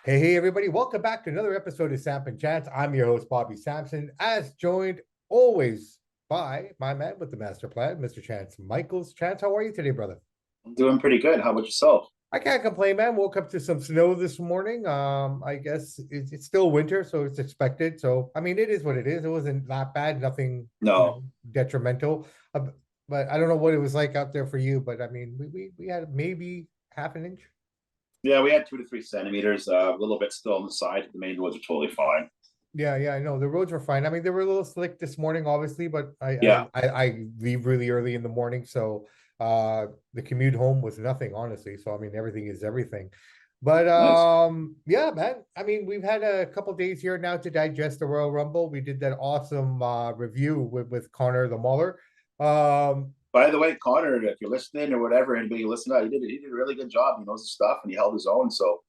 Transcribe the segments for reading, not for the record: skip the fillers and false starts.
Hey, everybody. Welcome back to another episode of Samp and Chance. I'm your host, Bobby Sampson, as joined always by my man with the master plan, Mr. Chance Michaels. Chance, how are you today, brother? I'm doing pretty good. How about yourself? I can't complain, man. Woke up to some snow this morning. I guess it's still winter, so it's expected. So, I mean, it is what it is. It wasn't that bad, nothing, No. detrimental. But I don't know what it was like out there for you. But I mean, we had maybe half an inch. Yeah, we had 2 to 3 centimeters, a little bit still on the side. The main roads are totally fine. Yeah, I know the roads were fine. I mean, they were a little slick this morning, obviously, but Yeah, I leave really early in the morning, so the commute home was nothing, honestly. So I mean, everything is everything. But nice. yeah, man. I mean, we've had a couple days here now to digest the Royal Rumble. We did that awesome review with Connor the Mauler. Um, By the way, Connor, if you're listening or whatever, anybody you listen to, he did a really good job. He knows his stuff and he held his own. So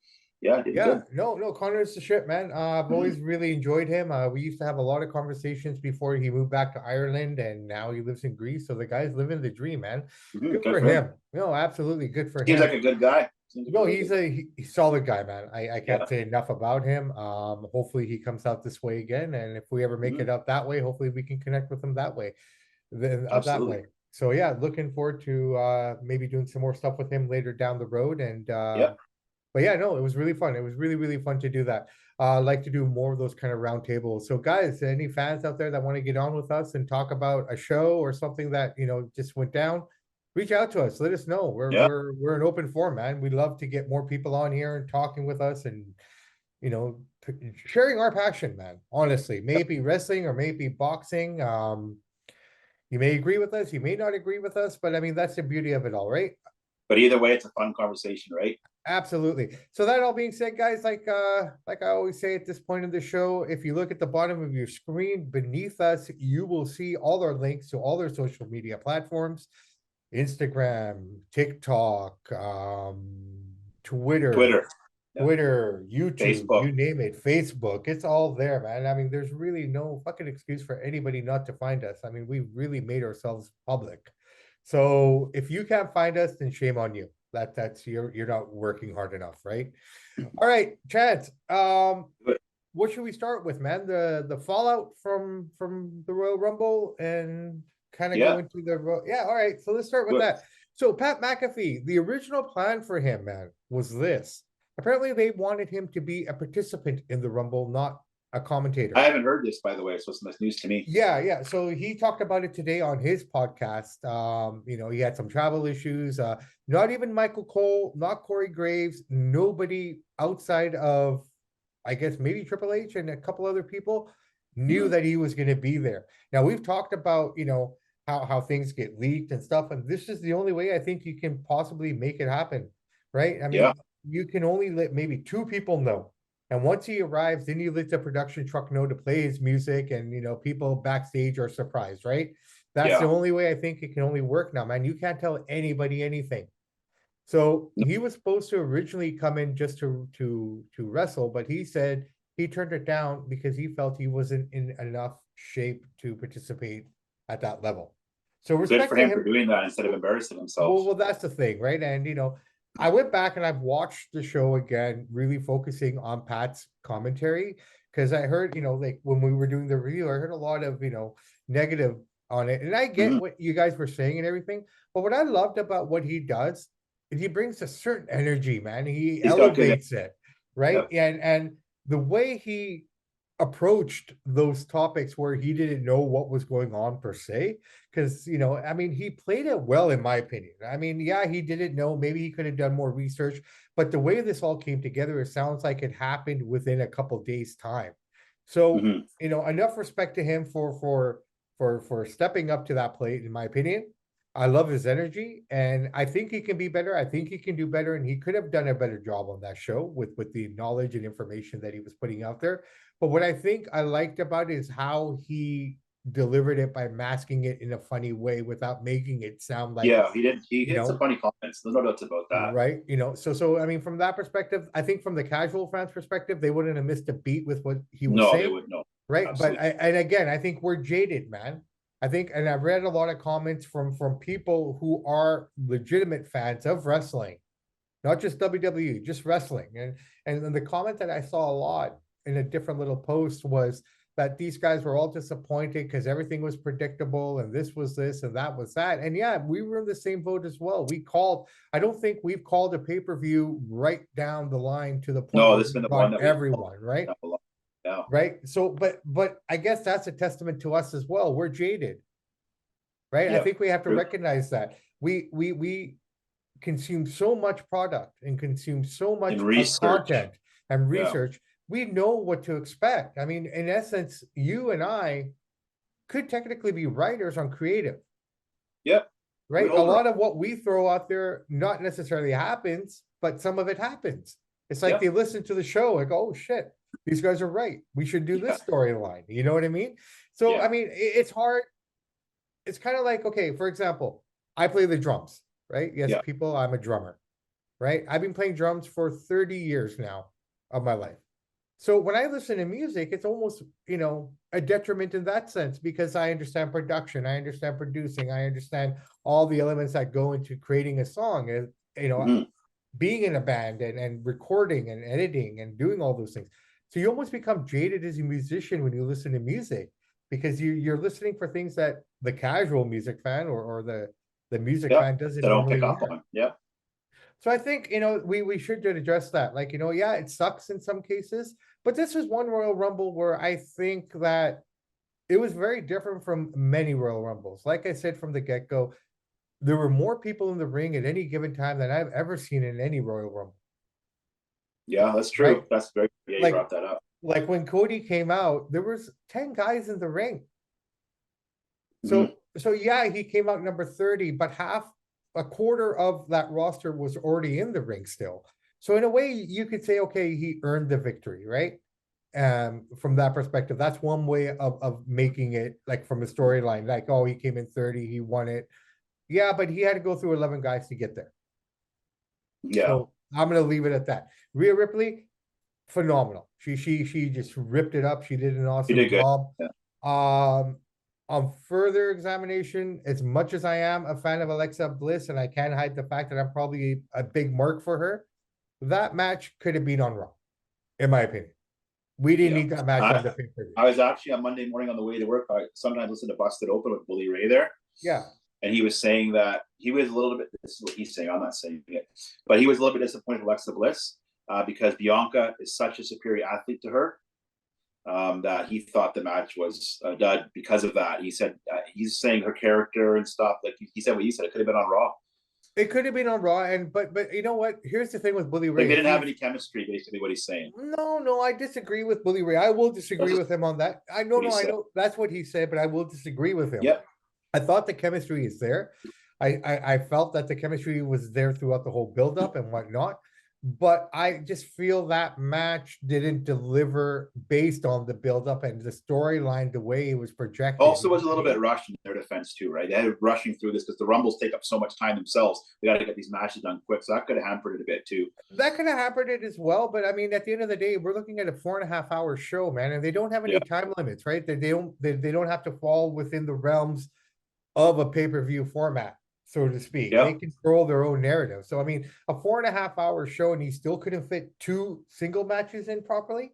yeah, he did Yeah, good. no, Connor's the shit, man. I've always Mhm. really enjoyed him. We used to have a lot of conversations before he moved back to Ireland, and now he lives in Greece. So the guy's living the dream, man. Good Good for for him. him. No, absolutely good for Seems him. like a good guy. Seems like a No, really he's good guy. he's solid guy, man. I Yeah. can't say enough about him. Hopefully he comes out this way again, and if we ever make it Mhm. up that way, hopefully we can connect with him that way. Then that Absolutely. way. So yeah, looking forward to maybe doing some more stuff with him later down the road, and Yeah. but yeah, no, it was really fun. It was really fun to do that. Like to do more of those kind of round tables. So guys, any fans out there that want to get on with us and talk about a show or something that, just went down, reach out to us. Let us know. We're Yeah. we're we're an open forum, man. We'd love to get more people on here and talking with us and, sharing our passion, man. Honestly, maybe wrestling or maybe boxing. You may agree with us, you may not agree with us, but I mean that's the beauty of it all, right? But either way, it's a fun conversation, right? Absolutely. So that all being said, guys, like I always say at this point of the show, if you look at the bottom of your screen beneath us, you will see all our links to all our social media platforms, Instagram, TikTok, Twitter, Twitter, yeah, Twitter, YouTube, Facebook. you name it, Facebook, it's all there, man. I mean, there's really no fucking excuse for anybody not to find us. I mean, we really made ourselves public. So if you can't find us, then shame on you. That's you're not working hard enough, right? All right, Chance. What should we start with, man? The fallout from the Royal Rumble and kind of go Yeah. into yeah. All right, so let's start with Good. that. So Pat McAfee, the original plan for him, man, was this. Apparently, they wanted him to be a participant in the Rumble, not a I commentator. haven't heard this, by the way, so it's nice news to me. Yeah. So he talked about it today on his podcast. He had some travel issues. Not even Michael Cole, not Corey Graves, nobody outside of, I guess, maybe Triple H and a couple other people knew Mhm. that he was going to be there. Now we've talked about, how things get leaked and stuff, and this is the only way I think you can possibly make it happen, right? I Yeah. mean, you can only let maybe two people know, and once he arrives, then you let the production truck know to play his music, and people backstage are surprised, right? That's the Yeah. only way I think it can only work now, man. You can't tell anybody anything. So he was supposed to originally come in just to wrestle, but he said he turned it down because he felt he wasn't in enough shape to participate at that level. So Good respect for to him for him. doing that instead of embarrassing himself. Well, that's the thing, right? And I went back and I've watched the show again, really focusing on Pat's commentary because I heard, like when we were doing the review, I heard a lot of, negative on it. And I get Mhm. what you guys were saying and everything. But what I loved about what he does is he brings a certain energy, man. He He's got good. elevates it, right? Yep. And the way he approached those topics where he didn't know what was going on per se, because I mean, he played it well in my opinion. I mean, yeah, he didn't know, maybe he could have done more research, but the way this all came together, it sounds like it happened within a couple days time. So Hmm. enough respect to him for stepping up to that plate, in my opinion. I love his energy, and I think he can be better. I think he can do better, and he could have done a better job on that show with the knowledge and information that he was putting out there. But what I think I liked about it is how he delivered it by masking it in a funny way without making it sound like, Yeah, he did. He you hit some know, funny comments. There's no doubts about that. right? So I mean, from that perspective, I think from the casual fans' perspective, they wouldn't have missed a beat with what he was No, they saying, would no. right? But Absolutely. and again, I think we're jaded, man. I think, and I've read a lot of comments from people who are legitimate fans of wrestling, not just WWE, just wrestling. And then the comment that I saw a lot in a different little post was that these guys were all disappointed because everything was predictable and this was this and that was that. And yeah, we were in the same boat as well. I don't think we've called a pay-per-view right down the line to the point No, where this has we been the one got that everyone, right? Yeah. Right. So, but I guess that's a testament to us as well. We're jaded, right? I Yeah. think we have to True. recognize that we consume so much product and consume so much And research. content and Yeah. research. We know what to expect. I mean, in essence, you and I could technically be writers on creative, Yep. right? A Hold lot on. of what we throw out there not necessarily happens, but some of it happens. It's like Yep. they listen to the show, like, oh shit, these guys are right. We should do this storyline. You know what I mean? So, Yeah. I mean, it's hard. It's kind of like, okay, for example, I play the drums, right? Yes, Yeah. people, I'm a drummer, right? I've been playing drums for 30 years now of my life. So when I listen to music, it's almost, a detriment in that sense because I understand production, I understand producing, I understand all the elements that go into creating a song, and being in a band and recording and editing and doing all those things. So you almost become jaded as a musician when you listen to music because you're listening for things that the casual music fan or the music fan doesn't They don't normally pick up hear. on. Yeah. So I think, we should address that. Like, yeah, it sucks in some cases, but this was one Royal Rumble where I think that it was very different from many Royal Rumbles. Like I said from the get-go, there were more people in the ring at any given time than I've ever seen in any Royal Rumble. Yeah, that's true. Right? That's very, yeah, you brought that up. Like when Cody came out, there was 10 guys in the ring. So yeah, he came out number 30, but a quarter of that roster was already in the ring still. So in a way, you could say, okay, he earned the victory, right? From that perspective, that's one way of making it, like, from a storyline, like, oh, he came in 30, he won it. Yeah, but he had to go through 11 guys to get there. Yeah. So I'm gonna leave it at that. Rhea Ripley, phenomenal. She just ripped it up. She did an awesome job. Yeah. On further examination, as much as I am a fan of Alexa Bliss, and I can't hide the fact that I'm probably a big mark for her, that match could have been on Raw, in my opinion. We didn't need that match on the pay-per-view. I was actually on Monday morning on the way to work. I sometimes listen to Busted Open with Bully Ray there. Yeah. And he was saying that he was a little bit, this is what he's saying, I'm not saying it, but he was a little bit disappointed with Alexa Bliss because Bianca is such a superior athlete to her that he thought the match was a dud because of that. He said, he's saying her character and stuff, like he said what he said, it could have been on Raw. It could have been on Raw, but you know what? Here's the thing with Bully Ray. Like they didn't have any chemistry, basically what he's saying. No, I disagree with Bully Ray. I will disagree with him on that. I know that's what he said, but I will disagree with him. Yep. I thought the chemistry is there. I felt that the chemistry was there throughout the whole buildup and whatnot. But I just feel that match didn't deliver based on the buildup and the storyline, the way it was projected. Also was a little bit rushed in their defense too, right? They had rushing through this because the Rumbles take up so much time themselves. They got to get these matches done quick. So that could have hampered it a bit too. That could have hampered it as well. But I mean, at the end of the day, we're looking at a 4.5 hour show, man, and they don't have any time limits, right? They don't have to fall within the realms of a pay-per-view format, so to speak. They control their own narrative. So I mean, a 4.5 hour show, and he still couldn't fit 2 single matches in properly.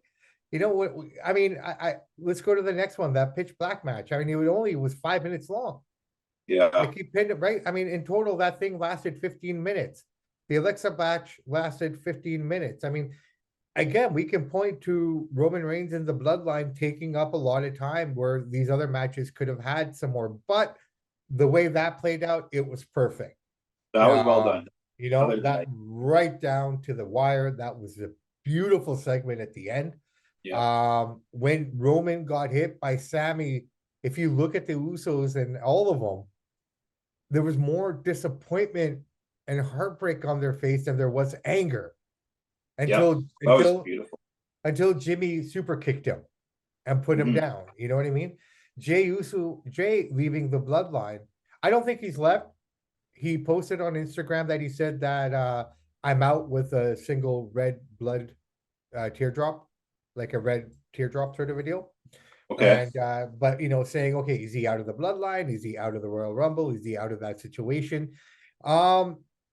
You know what? I mean, I let's go to the next one. That Pitch Black match. I mean, it was 5 minutes long. Yeah, I keep pinned it right. I mean, in total, that thing lasted 15 minutes. The Alexa match lasted 15 minutes. I mean, again, we can point to Roman Reigns and the Bloodline taking up a lot of time where these other matches could have had some more, but the way that played out, it was perfect. That was well done. You know, that right down to the wire. That was a beautiful segment at the end. Yeah. When Roman got hit by Sammy, if you look at the Usos and all of them, there was more disappointment and heartbreak on their face than there was anger until Jimmy super kicked him and put him down. You know what I mean? Jay leaving the Bloodline. I don't think he's left. He posted on Instagram that he said that I'm out with a single red blood teardrop, like a red teardrop sort of a deal. Okay. And but saying, okay, is he out of the Bloodline? Is he out of the Royal Rumble? Is he out of that situation?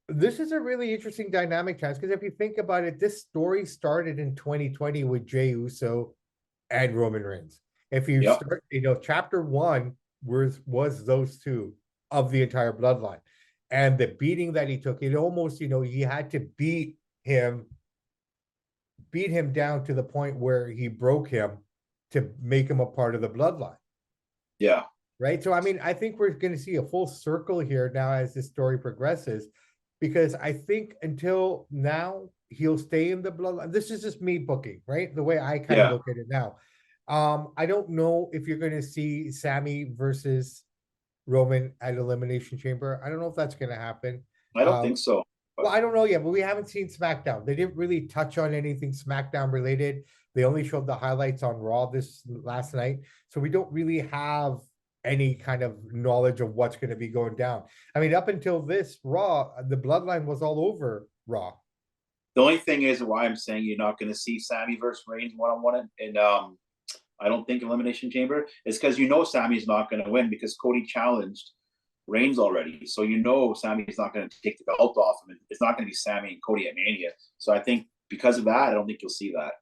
This is a really interesting dynamic, Chance, because if you think about it, this story started in 2020 with Jey Uso and Roman Reigns. If you Yep. start, chapter one was those two of the entire bloodline. And the beating that he took, it almost, he had to beat him down to the point where he broke him to make him a part of the bloodline. Yeah. Right. So, I mean, I think we're going to see a full circle here now as this story progresses, because I think until now, he'll stay in the bloodline. This is just me booking, right? The way I kind of Yeah. look at it now. I don't know if you're going to see Sammy versus Roman at Elimination Chamber. I don't know if that's going to happen. I don't Uh, think so. well, But I don't know yet, but we haven't seen SmackDown. They didn't really touch on anything SmackDown related. They only showed the highlights on Raw this last night. So we don't really have any kind of knowledge of what's going to be going down. I mean, up until this Raw, the bloodline was all over Raw. the only thing is why I'm saying you're not going to see Sammy versus Reigns one-on-one, and I don't think Elimination Chamber is because Sammy's not going to win because Cody challenged Reigns already. So Sammy's not going to take the belt off him. It's not going to be Sammy and Cody at Mania. So I think because of that, I don't think you'll see that.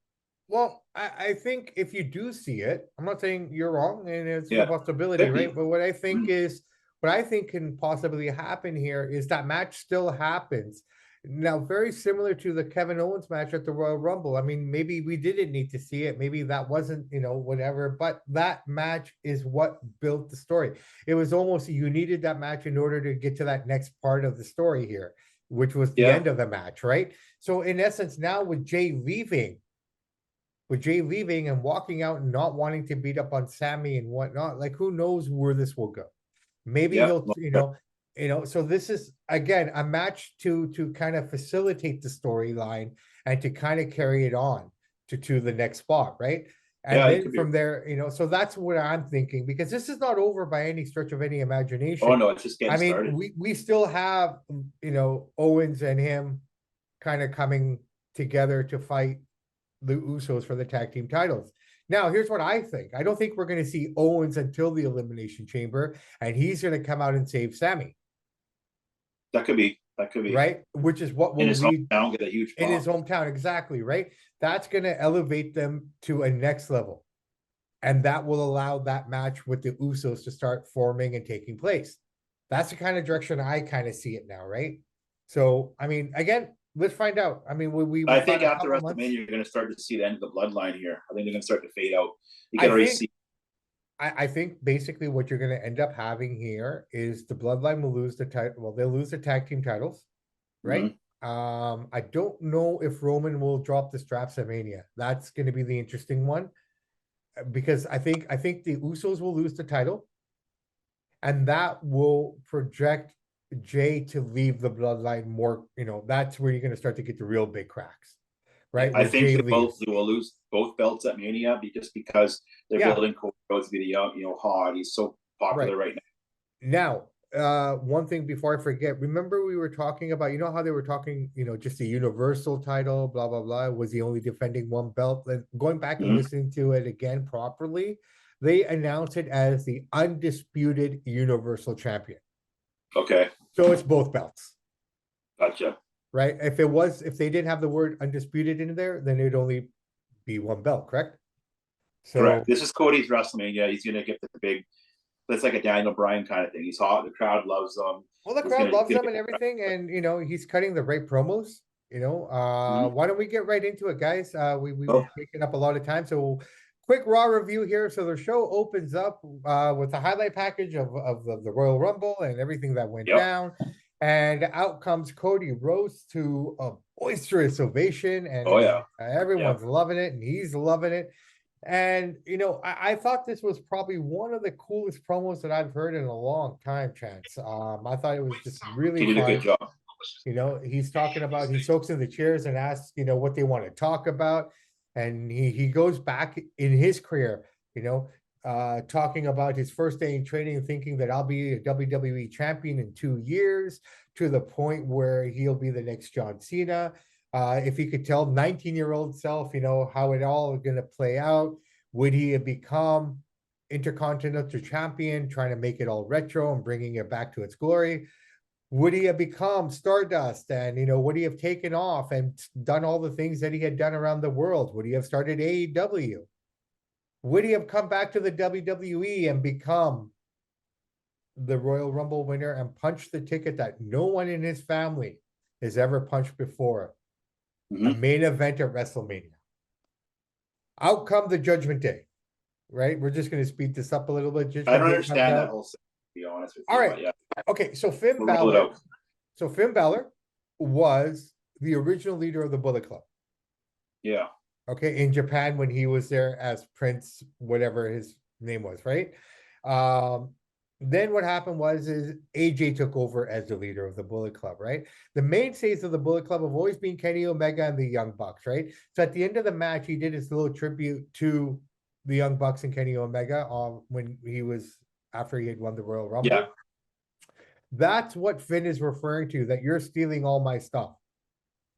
Well, I think if you do see it, I'm not saying you're wrong, and it's a Yeah. possibility, Could be. right? But what I think can possibly happen here is that match still happens. Now, very similar to the Kevin Owens match at the Royal Rumble. I mean, maybe we didn't need to see it. Maybe that wasn't, whatever. But that match is what built the story. It was almost you needed that match in order to get to that next part of the story here, which was the Yeah. end of the match, right? So in essence, now with Jey leaving and walking out and not wanting to beat up on Sammy and whatnot, like who knows where this will go. Maybe Yeah. he'll, so this is again a match to kind of facilitate the storyline and to kind of carry it on to the next spot, right? And Yeah, it then could be. from there, so that's what I'm thinking, because this is not over by any stretch of any Oh imagination. no, it's just getting I mean, started. we still have, Owens and him kind of coming together to fight the Usos for the tag team titles. Now, here's what I think. I don't think we're going to see Owens until the Elimination Chamber, and he's going to come out and save Sammy. That could be. That could be. Right? Which is what will in his lead hometown, get a huge in pop. his hometown. Exactly. Right. That's going to elevate them to a next level. And that will allow that match with the Usos to start forming and taking place. That's the kind of direction I kind of see it now. Right. So, I mean, again, let's find out. I mean, I think after WrestleMania, you're going to start to see the end of the bloodline here. I think they're going to start to fade out. You can already see. I think basically what you're going to end up having here is the bloodline will lose the title. Well, they'll lose the tag team titles, right? Mm-hmm. I don't know if Roman will drop the straps at Mania. That's going to be the interesting one, because I think the Usos will lose the title, and that will project Jey to leave the bloodline more. That's where you're going to start to get the real big cracks. Right, I think they will lose both belts at Mania just because they're building Cody Rhodes to be the young, hot. He's so popular right now. One thing before I forget, remember we were talking about, how they were talking, just the Universal title, blah blah blah, was he only defending one belt? And going back and listening to it again properly, they announced it as the undisputed Universal Champion. Okay. So it's both belts. Gotcha. Right? If they didn't have the word undisputed in there, then it'd only be one belt, correct? So, correct. This is Cody's WrestleMania. He's gonna get the big. That's like a Daniel Bryan kind of thing. He's hot. The crowd loves him. Well, the crowd loves him and everything, and he's cutting the right promos. Why don't we get right into it, guys? We've taken up a lot of time, so quick Raw review here. So the show opens up with a highlight package of the Royal Rumble and everything that went down. And out comes Cody Rhodes to a boisterous ovation, and everyone's loving it, and he's loving it. And I thought this was probably one of the coolest promos that I've heard in a long time, Chance. I thought it was just really fun. He did a good job. He's talking about, he soaks in the chairs and asks, what they want to talk about, and he goes back in his career, talking about his first day in training, thinking that I'll be a WWE champion in 2 years, to the point where he'll be the next John Cena. If he could tell 19-year-old self, how it all is going to play out, would he have become Intercontinental Champion, trying to make it all retro and bringing it back to its glory? Would he have become Stardust, and would he have taken off and done all the things that he had done around the world? Would he have started AEW? Would he have come back to the WWE and become the Royal Rumble winner and punched the ticket that no one in his family has ever punched before? A main event at WrestleMania. Out come the Judgment Day, right? We're just going to speed this up a little bit. I don't understand that whole thing, to be honest with you. All right. Yeah. Okay, so Finn Balor was the original leader of the Bullet Club. Yeah. Okay, in Japan when he was there as Prince, whatever his name was, right? Then what happened was AJ took over as the leader of the Bullet Club, right? The mainstays of the Bullet Club have always been Kenny Omega and the Young Bucks, right? So at the end of the match, he did his little tribute to the Young Bucks and Kenny Omega when he was after he had won the Royal Rumble. Yeah. That's what Finn is referring to, that you're stealing all my stuff.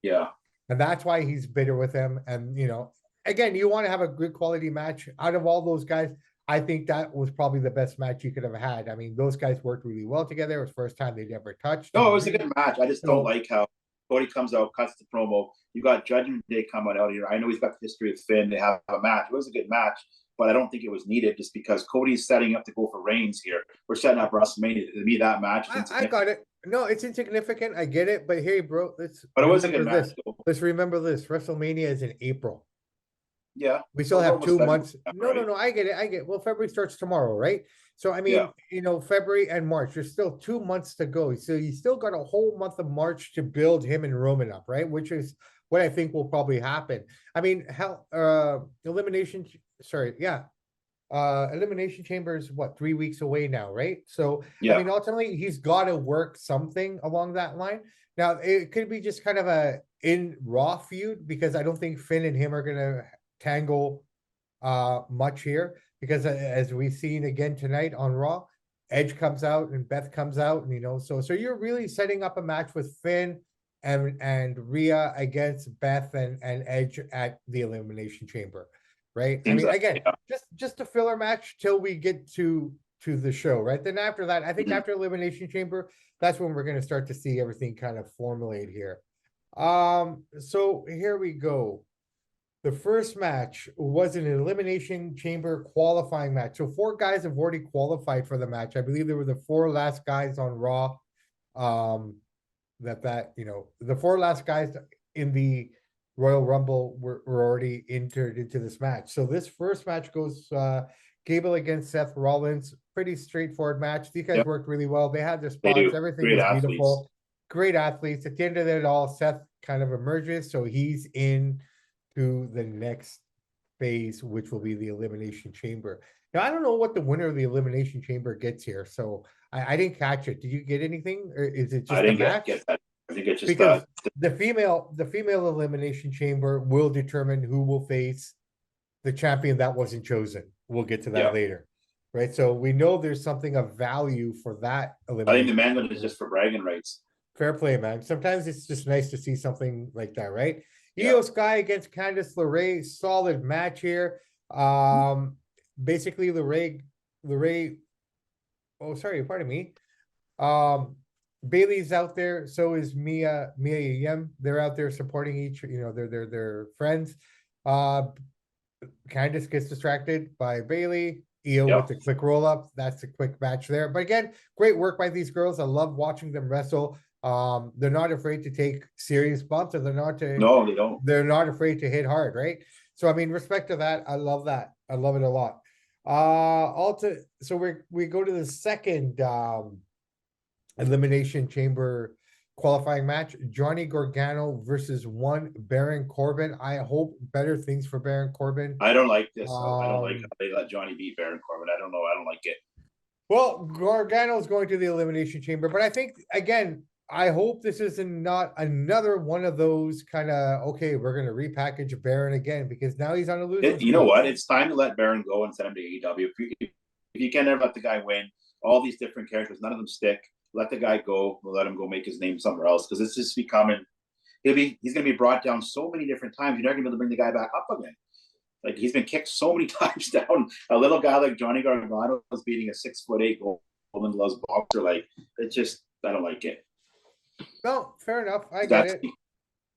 Yeah. And that's why he's bitter with him. And, again, you want to have a good quality match. Out of all those guys, I think that was probably the best match you could have had. I mean, those guys worked really well together. It was the first time they'd ever touched. No, it was a good match. I just don't like how Cody comes out, cuts the promo. You got Judgment Day coming out here. I know he's got the history with Finn. They have a match. It was a good match, but I don't think it was needed just because Cody's setting up to go for Reigns here. We're setting up WrestleMania. To me, that match. I got it. No, it's insignificant. I get it. But hey, bro, but it was a good match. Let's remember this. WrestleMania is in April. Yeah. We still have 2 months. No, I get it. Well, February starts tomorrow, right? So, I mean, February and March, there's still 2 months to go. So you still got a whole month of March to build him and Roman up, right? Which is what I think will probably happen. I mean, Elimination Chamber is what, 3 weeks away now, right? So, I mean, ultimately, he's got to work something along that line. Now, it could be just kind of a in Raw feud, because I don't think Finn and him are going to tangle much here, because as we've seen again tonight on Raw, Edge comes out and Beth comes out, and so you're really setting up a match with Finn and Rhea against Beth and Edge at the Elimination Chamber, right? I mean, again, just a filler match till we get to the show, right? Then after that, I think after Elimination Chamber, that's when we're going to start to see everything kind of formulate here. So here we go. The first match was an Elimination Chamber qualifying match. So 4 guys have already qualified for the match. I believe there were the 4 last guys on Raw. The 4 last guys in the Royal Rumble were already entered into this match. So this first match goes Gable against Seth Rollins. Pretty straightforward match. These guys worked really well. They had their spots. Everything was beautiful. Great athletes. At the end of it all, Seth kind of emerges. So he's in to the next phase, which will be the Elimination Chamber. Now, I don't know what the winner of the Elimination Chamber gets here, so I didn't catch it. Did you get anything, or is it just a match? Get that. I think it's just because the female Elimination Chamber will determine who will face the champion that wasn't chosen. We'll get to that later, right? So we know there's something of value for that elimination. I think the man one is just for bragging rights. Fair play, man. Sometimes it's just nice to see something like that, right? Io Sky against Candice LeRae, solid match here. Basically LeRae. Oh, sorry, pardon me. Bailey's out there, so is Mia Yim. They're out there supporting each. They're friends. Candice gets distracted by Bailey. Io with the quick roll up. That's a quick match there. But again, great work by these girls. I love watching them wrestle. They're not afraid to take serious bumps, and they don't. They're not afraid to hit hard, right? So I mean, respect to that. I love that. I love it a lot. So we go to the second Elimination Chamber qualifying match. Johnny Gargano versus Baron Corbin. I hope better things for Baron Corbin. I don't like this. I don't like how they let Johnny beat Baron Corbin. I don't know. I don't like it. Well, Gargano's going to the Elimination Chamber, but I think, again, I hope this is not another one of those kind of, okay, we're going to repackage Baron again, because now he's on a losing You know what? It's time to let Baron go and send him to AEW. If you can never let the guy win, all these different characters, none of them stick. Let the guy go. We'll let him go make his name somewhere else, because it's just becoming. He's going to be brought down so many different times. You're not going to be able to bring the guy back up again. Like, he's been kicked so many times down. A little guy like Johnny Gargano was beating a 6'8" Golden Gloves boxer. Like, it's just, I don't like it. No, fair enough. I get That's it.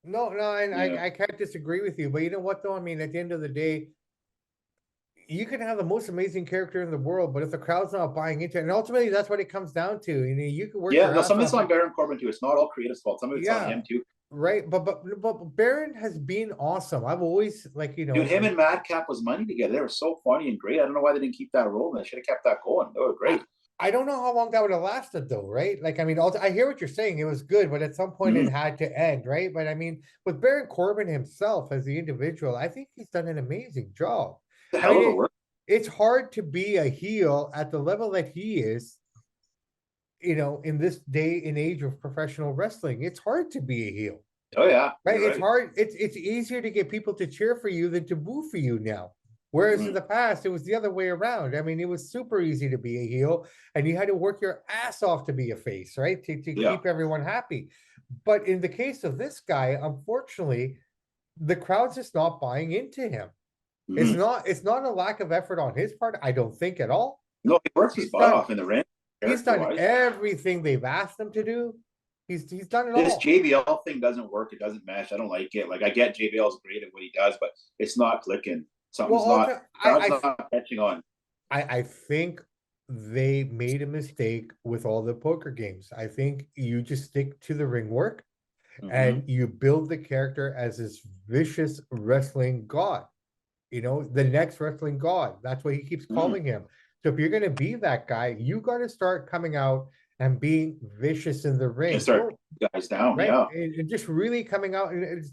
No, and yeah. I can't disagree with you, but you know what though? I mean, at the end of the day, you can have the most amazing character in the world, but if the crowd's not buying into it, and ultimately that's what it comes down to. You know, you can work Yeah, your no, ass some of it's off. on Baron Corbin too. It's not all creative fault. Some of it's on Yeah, him too. right. But Baron has been awesome. I've always like, you Dude, know, him and Madcap was money together. They were so funny and great. I don't know why they didn't keep that rolling. They should have kept that going. They were I, great. I don't know how long that would have lasted though, right? Like, I mean, I hear what you're saying. It was good, but at some point it Mm-hmm. had to end, right? But I mean, with Baron Corbin himself as the individual, I think he's done an amazing job. The I hell mean, of a work. it's hard to be a heel at the level that he is, you know, in this day and age of professional wrestling. It's hard to be a heel, Oh yeah, right? you're It's right. hard. It's easier to get people to cheer for you than to boo for you now. Whereas in Mm-hmm. the past, it was the other way around. I mean, it was super easy to be a heel, and you had to work your ass off to be a face, right? To Yeah. keep everyone happy. But in the case of this guy, unfortunately, the crowd's just not buying into him. Mm-hmm. It's not a lack of effort on his part, I don't think at all. No, he works his He's butt done off in the ring, he's character done wise. everything they've asked him to do. He's done it This all. JBL thing doesn't work. It doesn't mesh. I don't like it. Like I get JBL's great at what he does, but it's not clicking. Well, Something's not. also, Crowd's not catching on. I think they made a mistake with all the poker games. I think you just stick to the ring work Mm-hmm. and you build the character as this vicious wrestling god. You know, the next wrestling god. That's what he keeps Mm-hmm. calling him. So if you're going to be that guy, you got to start coming out and being vicious in the And ring. start Don't guys down. right, Yeah. and just really coming out and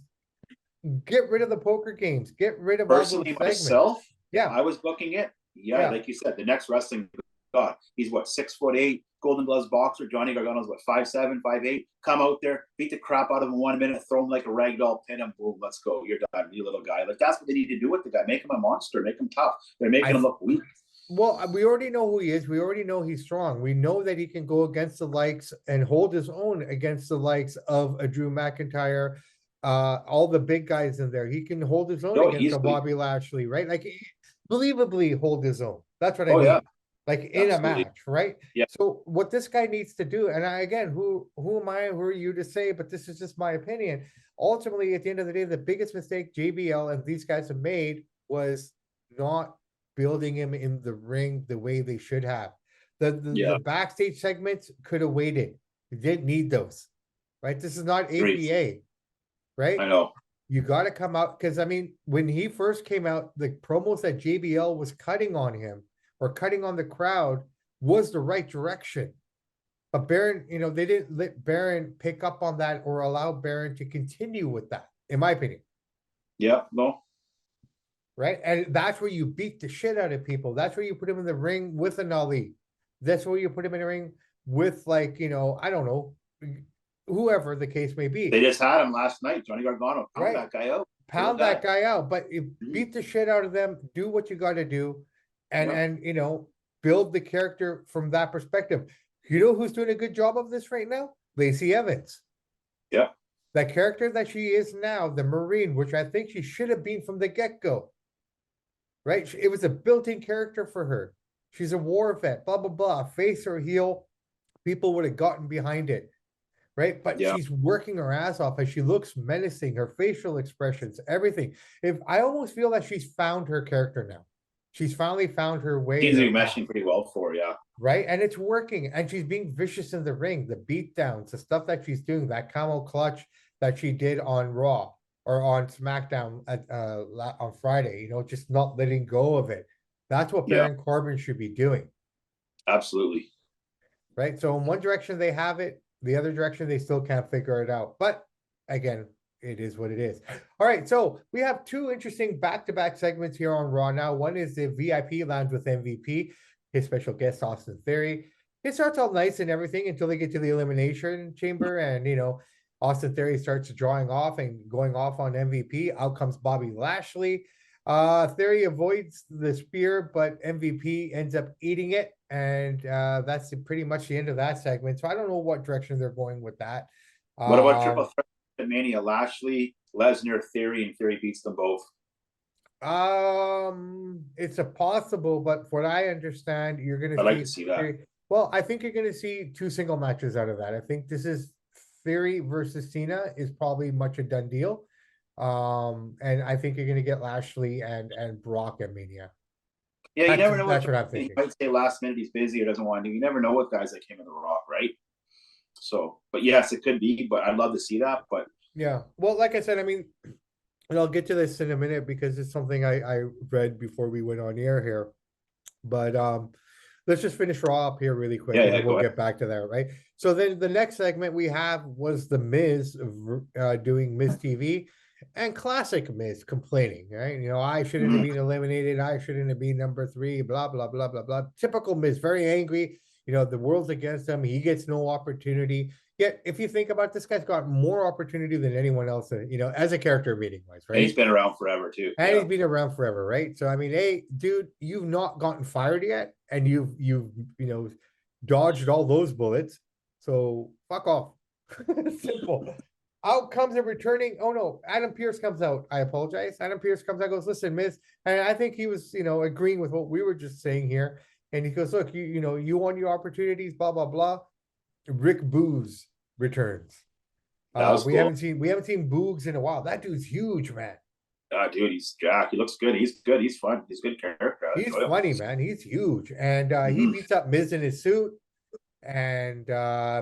get rid of the poker games. Get rid of all those Personally, segments. myself, if Yeah, I was booking it, yeah, yeah. like you said, the next wrestling god. He's what 6'8", Golden Gloves boxer. Johnny Gargano's what 5'7", 5'8". Come out there, beat the crap out of him 1 minute, throw him like a rag doll, pin him, boom, let's go. You're done, you little guy. Like that's what they need to do with the guy. Make him a monster. Make him tough. They're making I him look weak. Well, we already know who he is. We already know he's strong. We know that he can go against the likes and hold his own against the likes of a Drew McIntyre, all the big guys in there. He can hold his own No, against a easily. Bobby Lashley, right? Like believably hold his own. That's what I Oh yeah, mean. Like in a absolutely. match, right? Yeah. So what this guy needs to do, and again, who am I? Who are you to say? But this is just my opinion. Ultimately, at the end of the day, the biggest mistake JBL and these guys have made was not building him in the ring the way they should have. The Yeah. backstage segments could have waited. You didn't need those, right? This is not Great. APA, right? I know. You got to come out because I mean, when he first came out, the promos that JBL was cutting on him or cutting on the crowd was the right direction. But Baron, you know, they didn't let Baron pick up on that or allow Baron to continue with that, in my opinion. Yeah. No. Right? And that's where you beat the shit out of people. That's where you put him in the ring with an Ali. That's where you put him in the ring with, like, you know, I don't know, whoever the case may They be. just had him last night. Johnny Gargano pound Right? that guy out. Real Pound that bad. guy out, but you Mhm. beat the shit out of them, do what you got to do, Yeah. and you know, build the character from that perspective. You know who's doing a good job of this right now? Lacey Evans. Yeah. That character that she is now, the Marine, which I think she should have been from the get-go. Right? It was a built-in character for her. She's a war vet, blah blah blah, face or heel, people would have gotten behind it, right? But Yeah. she's working her ass off as she looks menacing, her facial expressions, everything. If I almost feel that she's found her character now. She's finally found her way Seems and to her be path, meshing pretty well for her, yeah. right? And it's working. And she's being vicious in the ring, the beatdowns, the stuff that she's doing, that camel clutch that she did on Raw or on SmackDown on Friday, you know, just not letting go of it. That's what Yeah, Baron Corbin should be doing, absolutely. right? So in one direction they have it, the other direction they still can't figure it out. But again, it is what it is. All right, so we have two interesting back-to-back segments here on Raw now. One is the VIP Lounge with MVP, his special guest Austin Theory. It starts all nice and everything until they get to the Elimination Chamber, and you know, Austin Theory starts drawing off and going off on MVP. Out comes Bobby Lashley. Theory avoids the spear, but MVP ends up eating it, and that's pretty much the end of that segment. So I don't know what direction they're going with that. What about Triple Um, Threat at Mania? Lashley, Lesnar, Theory, and Theory beats them both. it's a possible, but what I understand, you're I'd gonna like to see. see that. Well, I think you're gonna see two single matches out of that. I think this is Theory versus Cena is probably much a done deal. And I think you're gonna get Lashley and Brock at Mania. Yeah, you never know That's what what I'm he thinking. might say last minute he's busy or doesn't want to do. You never know with guys like him in The Rock, right? So, but yes, it could be. But I'd love to see that. But Yeah. Well, like I said, I mean, and I'll get to this in a minute because it's something I read before we went on air here. But let's just finish Raw up here really quick, yeah, and yeah, then we'll go ahead. get back to that, right? So then the next segment we have was the Miz doing Miz TV, and classic Miz complaining, right? You know, I shouldn't have been eliminated. I shouldn't have been number 3. Blah blah blah blah blah. Typical Miz, very angry. You know, the world's against him. He gets no opportunity. Yet, if you think about this guy's got more opportunity than anyone else, you know, as a character meeting wise, And he's right? been around forever too. And Yeah. he's been around forever, right? So I mean, hey, dude, you've not gotten fired yet, and you've you know dodged all those bullets. So fuck off. Simple. Out comes a returning. Oh no, Adam Pearce comes out. I apologize. Adam Pearce comes out, goes, listen, Miss, and I think he was, you know, agreeing with what we were just saying here. And he goes, look, you know, you want your opportunities, blah blah blah. Rick Boogs returns. That was We cool. haven't seen Boogs in a while. That dude's huge, man. Dude, he's Jack. He looks good. He's good. He's fun. He's a good character. I He's enjoy him. funny, man. He's huge. And he beats up Miz in his suit. And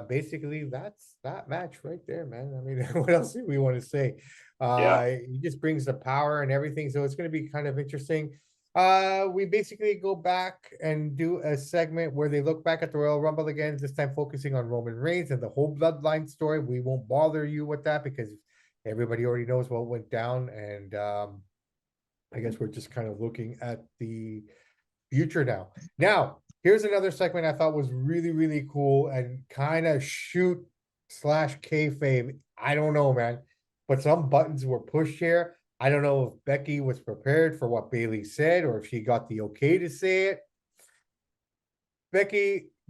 basically that's that match right there, man. I mean, what else do we want to say? Yeah. He just brings the power and everything. So it's gonna be kind of interesting. We basically go back and do a segment where they look back at the Royal Rumble again, this time focusing on Roman Reigns and the whole bloodline story. We won't bother you with that because everybody already knows what went down. And I guess we're just kind of looking at the future now. Now, here's another segment I thought was really, really cool and kind of shoot slash kayfabe. I don't know, man, but some buttons were pushed here. I don't know if Becky was prepared for what Bailey said or if she got the okay to say it.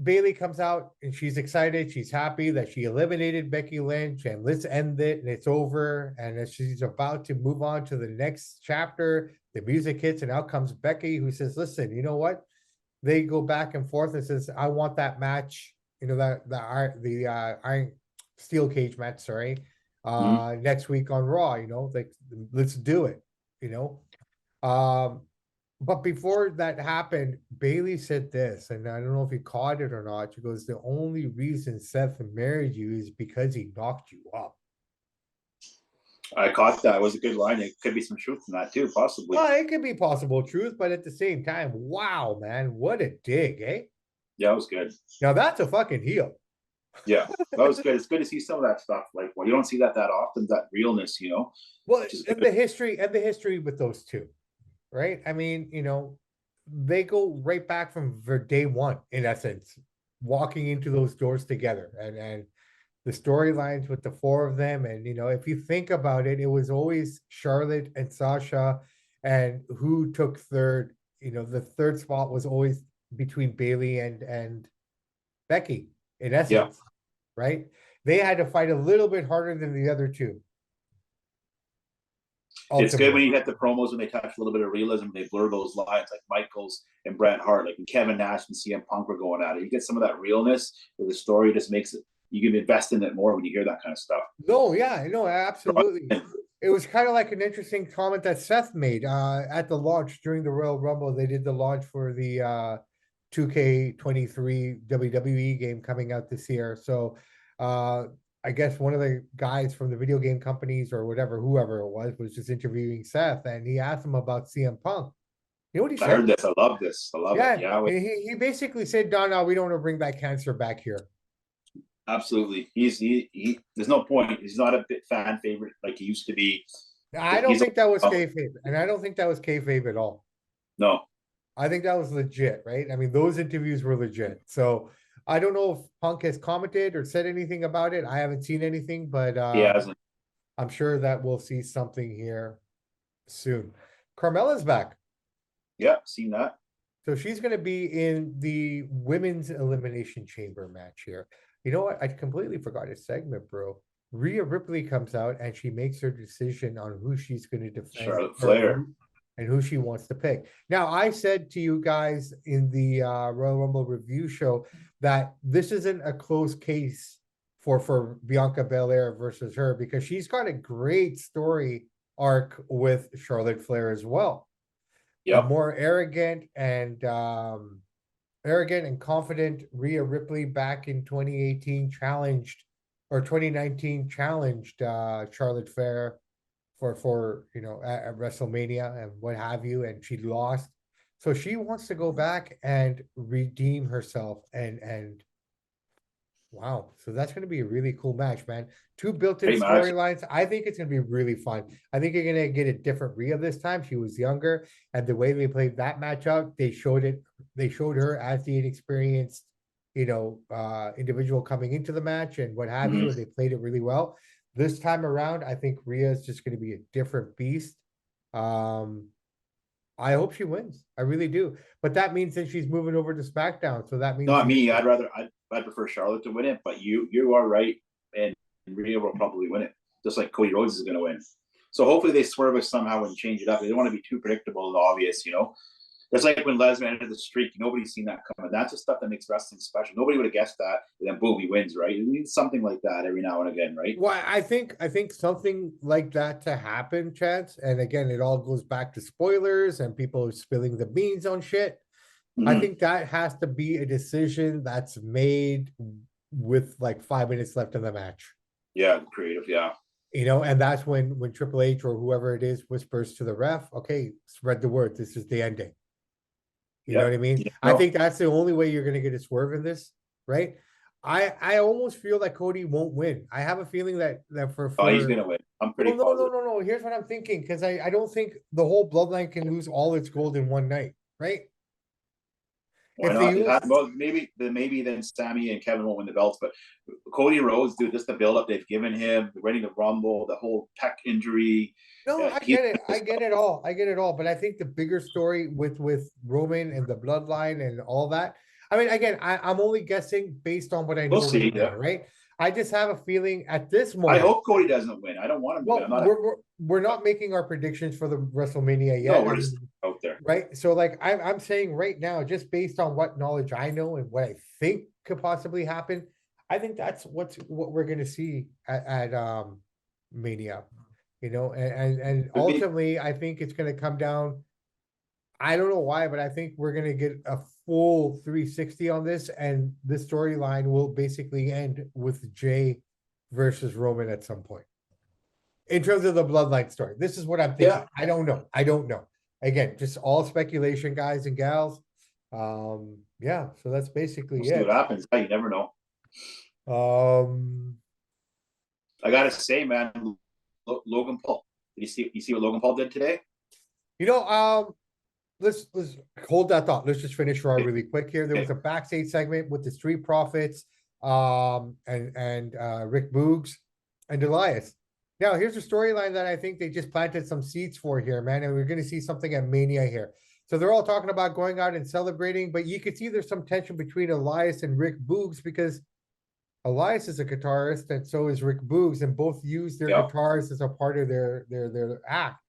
Bailey comes out and she's excited. She's happy that she eliminated Becky Lynch and let's end it and it's over. And as she's about to move on to the next chapter, the music hits and out comes Becky who says, listen, you know what? They go back and forth and says, I want that match, you know, the iron steel cage match, sorry, next week on Raw, you know, like let's do it, you know. But before that happened, Bailey said this, and I don't know if you caught it or not. She goes, the only reason Seth married you is because he knocked you up. I caught that. It was a good line. It could be some truth in that too, possibly. Well, it could be possible truth, but at the same time, wow, man, what a dig, eh? Yeah, it was good. Now that's a fucking heel. Yeah, that was good. It's good to see some of that stuff. Like, well, you don't see that often, that realness, you know. Well, and the history with those two, right? I mean, you know, they go right back from day one, in essence, walking into those doors together, and the storylines with the four of them. And, you know, if you think about it, it was always Charlotte and Sasha, and who took third. You know, the third spot was always between Bailey and Becky, in essence, right? They had to fight a little bit harder than the other two. Ultimately. It's good when you get the promos when they touch a little bit of realism, they blur those lines like Michaels and Bret Hart, like when Kevin Nash and CM Punk were going at it. You get some of that realness where the story just makes it, you can invest in it more when you hear that kind of stuff. No, yeah, no, absolutely. It was kind of like an interesting comment that Seth made at the launch during the Royal Rumble. They did the launch for the 2K23 WWE game coming out this year. So I guess one of the guys from the video game companies or whatever, whoever it was just interviewing Seth, and he asked him about CM Punk. You know what he said? I heard this. I love this. I love it. Yeah. He basically said, no, we don't want to bring that cancer back here. Absolutely. There's no point. He's not a bit fan favorite like he used to be. I don't think that was kayfabe, and I don't think that was kayfabe at all. No. I think that was legit, right? I mean, those interviews were legit. So I don't know if Punk has commented or said anything about it. I haven't seen anything, but I'm sure that we'll see something here soon. Carmella's back. Yeah, seen that. So she's going to be in the women's elimination chamber match here. You know what? I completely forgot a segment, bro. Rhea Ripley comes out and she makes her decision on who she's going to defend. Charlotte Flair. And who she wants to pick. Now, I said to you guys in the Royal Rumble review show that this isn't a close case for Bianca Belair versus her, because she's got a great story arc with Charlotte Flair as well. A Yep. more arrogant and confident Rhea Ripley back in 2018 challenged, or 2019 challenged Charlotte Flair for at WrestleMania and what have you, and she lost. So she wants to go back and redeem herself, and wow, so that's going to be a really cool match, man. Two built-in Great match. storylines. I think it's going to be really fun. I think you're going to get a different Rhea this time. She was younger, and the way they played that match out, they showed it. They showed her as the inexperienced, individual coming into the match and what have you, Mhm. and they played it really well. This time around, I think Rhea is just going to be a different beast. Um, I hope she wins. I really do. But that means that she's moving over to SmackDown. So that means Not me. I'd prefer Charlotte to win it, but you are right, and Rhea will probably win it, just like Cody Rhodes is going to win. So hopefully they swerve us somehow and change it up. They don't want to be too predictable and obvious, you know. It's like when Lesnar entered the streak, nobody's seen that coming. That's the stuff that makes wrestling special. Nobody would have guessed that, and then boom, he wins, right? It needs something like that every now and again, right? Well, I think something like that to happen, Chance. And again, it all goes back to spoilers and people spilling the beans on shit. I Mm-hmm. think that has to be a decision that's made with like 5 minutes left in the match. Yeah, creative. Yeah, And that's when Triple H or whoever it is whispers to the ref, okay, spread the word. This is the ending. You know yeah. what I mean? You I know, think that's the only way you're gonna get a swerve in this, right? I almost feel that Cody won't win. I have a feeling that for oh, he's for gonna win. I'm pretty well, no, no, positive. no, no. Here's what I'm thinking, because I don't think the whole bloodline can lose all its gold in one night, right? Why If they not? It lose, had, well, maybe then Sammy and Kevin won't win the belts, but Cody Rhodes, dude, just the build-up they've given him, winning the Rumble, the whole pec injury. no, I He's get it. I get it all. I get it all. But I think the bigger story with Roman and the bloodline and all that. I mean, again, I'm only guessing based on what I we'll know right see. now, Yeah, right? I just have a feeling at this I moment. hope Cody doesn't win. I don't want him to win. Well, I'm not. we're not making our predictions for the WrestleMania No, yet. I we're mean, just out there. right? So like I'm saying right now, just based on what knowledge I know and what I think could possibly happen, I think that's what we're gonna see at Mania. And Maybe, ultimately I think it's gonna come down. I don't know why, but I think we're gonna get a full 360 on this, and this storyline will basically end with Jay versus Roman at some point in terms of the bloodline story. This is what I'm yeah, thinking. I don't know. I don't know. Again, just all speculation, guys and gals. Yeah, so that's we'll basically see what it. happens. Yeah, you never know. Um, I gotta say, man, Logan Paul. Did you see what Logan Paul did today? you know, um, let's hold that thought. Let's just finish Raw Okay, really quick here. There was okay. a backstage segment with the Street Profits, and Rick Boogs and Elias. Now, here's a storyline that I think they just planted some seeds for here, man, and we're going to see something at Mania here. So they're all talking about going out and celebrating, but you could see there's some tension between Elias and Rick Boogs, because Elias is a guitarist and so is Rick Boogs, and both use their Yeah, guitars as a part of their act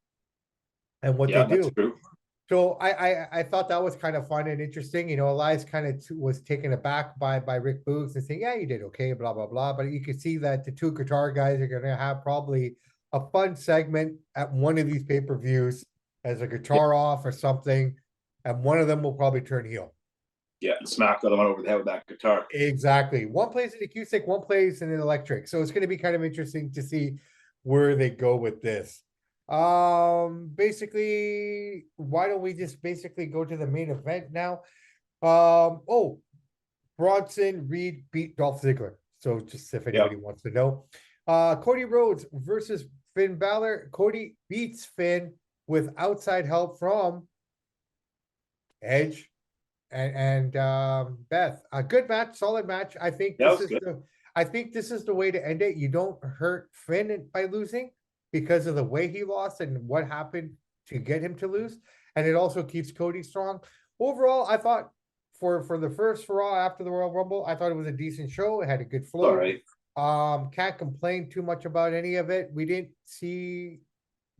and what they yeah, that's do. true. So I thought that was kind of fun and interesting. Elias kind of was taken aback by Rick Boogs and saying, "Yeah, you did okay, blah blah blah." But you could see that the two guitar guys are going to have probably a fun segment at one of these pay-per-views as a Yeah, guitar off or something, and one of them will probably turn heel. yeah, and smack the other one over the head with that guitar. Exactly. One plays an acoustic, one plays an electric. So it's going to be kind of interesting to see where they go with this. Basically, why don't we just basically go to the main event now? Oh, Bronson Reed beat Dolph Ziggler. So just if Yeah, anybody wants to know. Cody Rhodes versus Finn Balor. Cody beats Finn with outside help from Edge and Beth. A good match, solid match. that was good. I think this is the way to end it. You don't hurt Finn by losing because of the way he lost and what happened to get him to lose. And it also keeps Cody strong. Overall, I thought for the first Raw after the Royal Rumble, I thought it was a decent show. It had a good All flow. right. Can't complain too much about any of it. We didn't see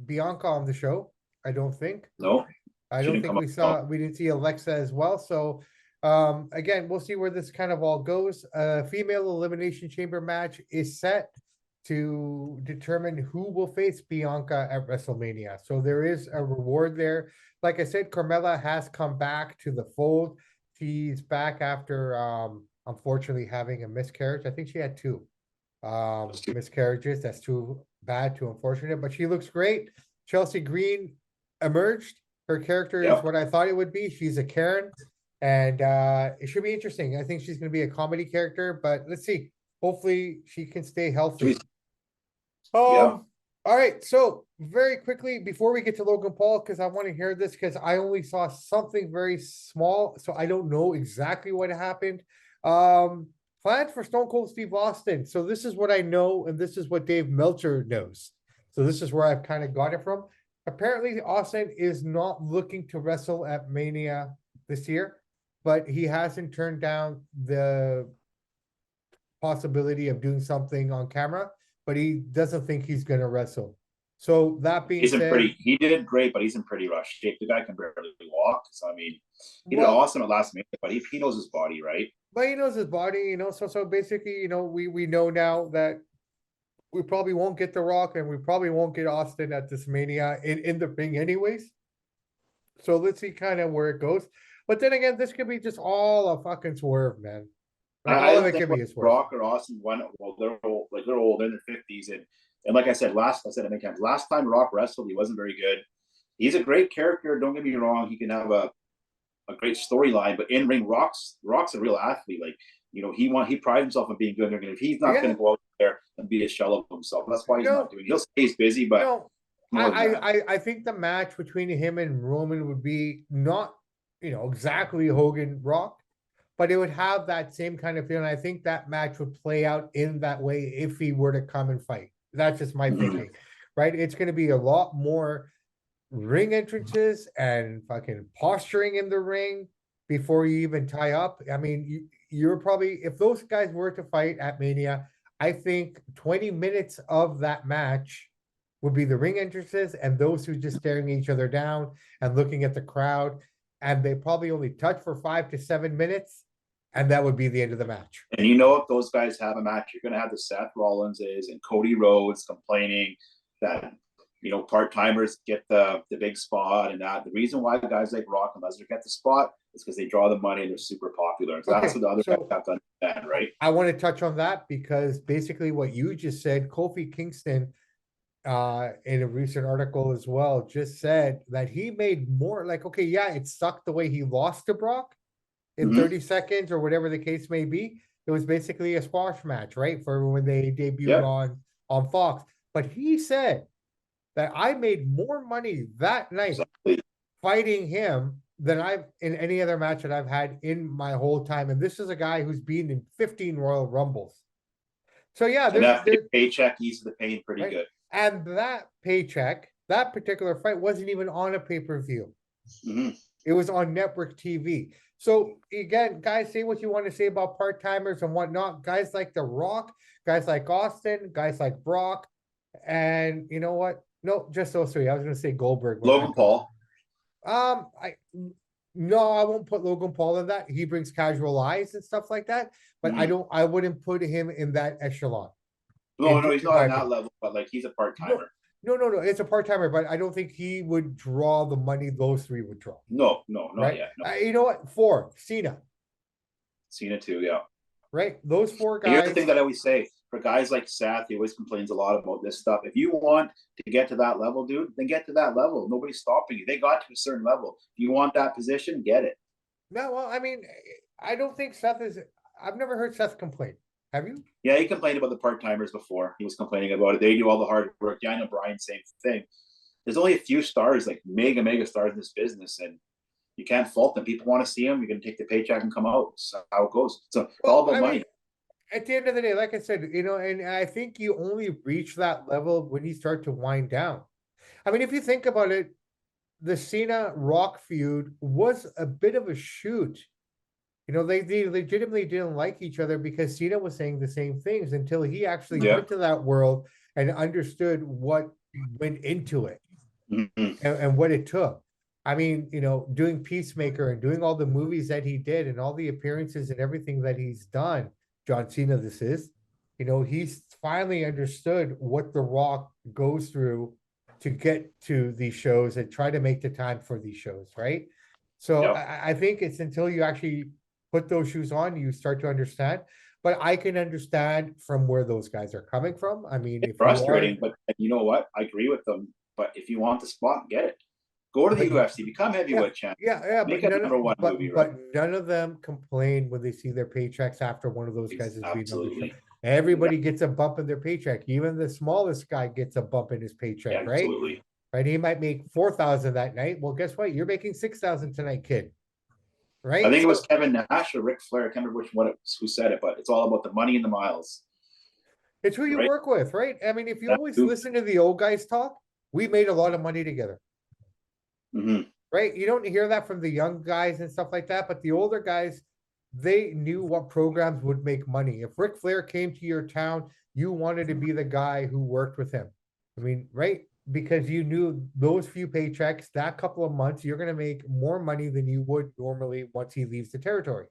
Bianca on the show, I don't think. No, I she don't didn't think come up. we No. didn't see Alexa as well. So Again, we'll see where this kind of all goes. Female elimination chamber match is set to determine who will face Bianca at WrestleMania. So there is a reward there. Like I said, Carmella has come back to the fold. She's back after unfortunately having a miscarriage. I think she had two miscarriages. That's too bad, too unfortunate, but she looks great. Chelsea Green emerged. Her character is what I thought it would be. She's a Karen. And it should be interesting. I think she's going to be a comedy character, but let's see. Hopefully, she can stay healthy. All right. So very quickly before we get to Logan Paul, because I want to hear this, because I only saw something very small, so I don't know exactly what happened. Plans for Stone Cold Steve Austin. So this is what I know, and this is what Dave Meltzer knows. So this is where I've kind of got it from. Apparently, Austin is not looking to wrestle at Mania this year, but he hasn't turned down the possibility of doing something on camera, but he doesn't think he's going to wrestle. So that being said, he did great, but he's in pretty rough shape. The guy can barely walk. So I mean, he did awesome at last minute, but he knows his body, right? But he knows his body, you know. So basically, you know, we know now that we probably won't get The Rock, and we probably won't get Austin at this Mania in the ring, anyways. So let's see kind of where it goes. But then again, this could be just all a fucking swerve, man. Like, I don't think Rock or Austin won. Well, they're old, they're old in their 50s, and like I said it many times. Last time Rock wrestled, he wasn't very good. He's a great character. Don't get me wrong. He can have a great storyline, but in ring, Rock's a real athlete. Like, you know, he prides himself on being good. If he's not going to go out there and be a shell of himself, that's why he's not doing. He'll stay busy, but I think the match between him and Roman would be not, you know, exactly Hogan Rock, but it would have that same kind of feeling. I think that match would play out in that way if he were to come and fight. That's just my thinking, right? It's going to be a lot more ring entrances and fucking posturing in the ring before you even tie up. I mean, you're probably, if those guys were to fight at Mania, I think 20 minutes of that match would be the ring entrances and those who just staring each other down and looking at the crowd. And they probably only touch for 5 to 7 minutes. And that would be the end of the match. And you know, if those guys have a match, you're going to have the Seth Rollinses and Cody Rhodes complaining that, you know, part-timers get the big spot and that. The reason why guys like Rock and Lesnar get the spot is because they draw the money and they're super popular. And so that's what the other guys have to understand, right? I want to touch on that because basically what you just said, Kofi Kingston, in a recent article as well, just said that he made more, like, okay, yeah, it sucked the way he lost to Brock in 30 seconds or whatever the case may be. It was basically a squash match, right? For when they debuted on Fox. But he said that I made more money that night fighting him than I've in any other match that I've had in my whole time. And this is a guy who's been in 15 Royal Rumbles. So yeah, that paycheck eased the pain pretty good. And that paycheck, that particular fight wasn't even on a pay-per-view. It was on network TV. So again, guys, say what you want to say about part-timers and whatnot. Guys like The Rock, guys like Austin, guys like Brock, and you know what? No, just those three. I was going to say Goldberg. Logan Paul. I won't put Logan Paul in that. He brings casual eyes and stuff like that. But I wouldn't put him in that echelon. No, he's not on that level, but like he's a part-timer. No, it's a part-timer, but I don't think he would draw the money those three would draw. No, not yet. No. You know what? 4, Cena. Cena too, yeah. Right? Those 4 guys. Here's the thing that I always say, for guys like Seth, he always complains a lot about this stuff. If you want to get to that level, dude, then get to that level. Nobody's stopping you. They got to a certain level. If you want that position, get it. No, well, I mean, I don't think Seth is, I've never heard Seth complain. Have you? Yeah, he complained about the part-timers before. He was complaining about it. They do all the hard work. Yeah, I know Brian, same thing. There's only a few stars, like mega stars in this business, and you can't fault them. People want to see them. You're going to take the paycheck and come out. That's how it goes. So it's all about money. At the end of the day, like I said, you know, and I think you only reach that level when you start to wind down. I mean, if you think about it, the Cena Rock feud was a bit of a shoot. You know, they legitimately didn't like each other because Cena was saying the same things until he actually went to that world and understood what went into it and what it took. I mean, doing Peacemaker and doing all the movies that he did and all the appearances and everything that he's done, John Cena, this is, he's finally understood what The Rock goes through to get to these shows and try to make the time for these shows, right? So Yep. I think it's until you actually put those shoes on, you start to understand. But I can understand from where those guys are coming from. I mean, It's if you are, frustrating, but you know what? I agree with them. But if you want the spot, get it. Go to the but UFC, become yeah, heavyweight champ, yeah, make but a none of number one movie, right? none of them complain when they see their paychecks after one of those guys has been on the show. Absolutely. Everybody Exactly. gets a bump in their paycheck. Even the smallest guy gets a bump in his paycheck, right? Absolutely. Right? He might make 4,000 that night. Well, guess what? You're making 6,000 tonight, kid. I Right? think it was So Kevin Nash or Ric Flair. I can't remember which one who said it, but it's all about the money and the miles, it's who you right? work with, right? I mean, if you That's always who. listen to the old guys talk, we made a lot of money together. Mm-hmm. Right? You don't hear that from the young guys and stuff like that, but the older guys, they knew what programs would make money. If Ric Flair came to your town, you wanted to be the guy who worked with him. I mean, right? Because you knew those few paychecks, that couple of months, you're going to make more money than you would normally once he leaves the territory.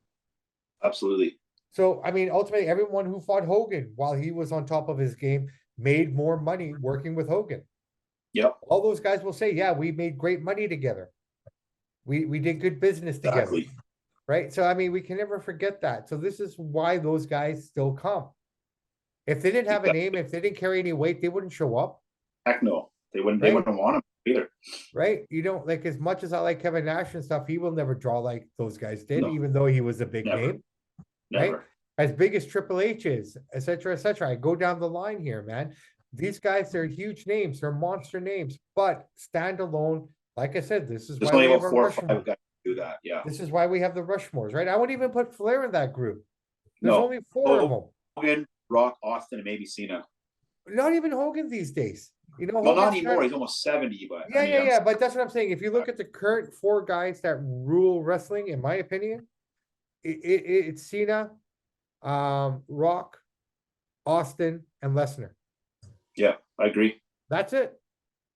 Absolutely. So, I mean, ultimately, everyone who fought Hogan while he was on top of his game made more money working with Hogan. Yep. All those guys will say, yeah, we made great money together. We did good business together. Exactly. Right? So I mean, we can never forget that. So this is why those guys still come. If they didn't have a name, if they didn't carry any weight, they wouldn't show up, Heck no, they wouldn't. They right? wouldn't want him either. Right? You don't like as much as I like Kevin Nash and stuff, he will never draw like those guys did, No, even though he was a big never, name, right? never. As big as Triple H is, et cetera, et cetera. I go down the line here, man. These guys, they're huge names, they're monster names, but standalone, like I said, this is There's why only we have about a 4 or 5 Rushmore. guys who do that. Yeah. This is why we have the Rushmores, right? I wouldn't even put Flair in that group. There's No. only four of them. Hogan, Rock, Austin, and maybe Cena. Not even Hogan these days. Well, not Hogan's anymore. He's almost 70, but I yeah, mean, yeah, yeah. But that's what I'm saying. If you look at the current four guys that rule wrestling, in my opinion, it's Cena, Rock, Austin, and Lesnar. yeah, I agree. That's it.